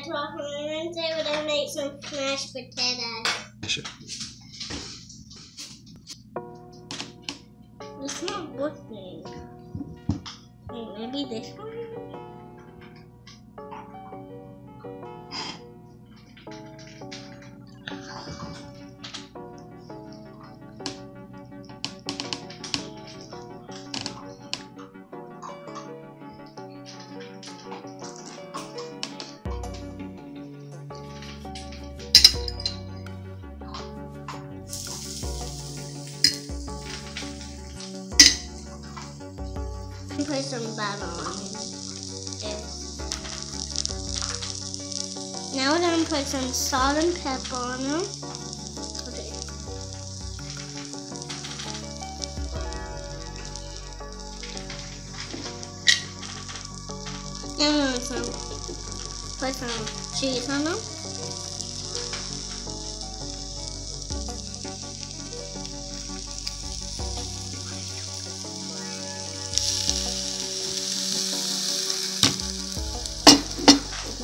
talk on Wednesday, we're gonna make some mashed potatoes. Sure. It's not working. Maybe this one? Put some butter on it. Now we're gonna put some salt and pepper on them. Okay. Now we're gonna put some cheese on them.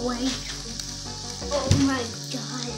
Wait. Oh my god.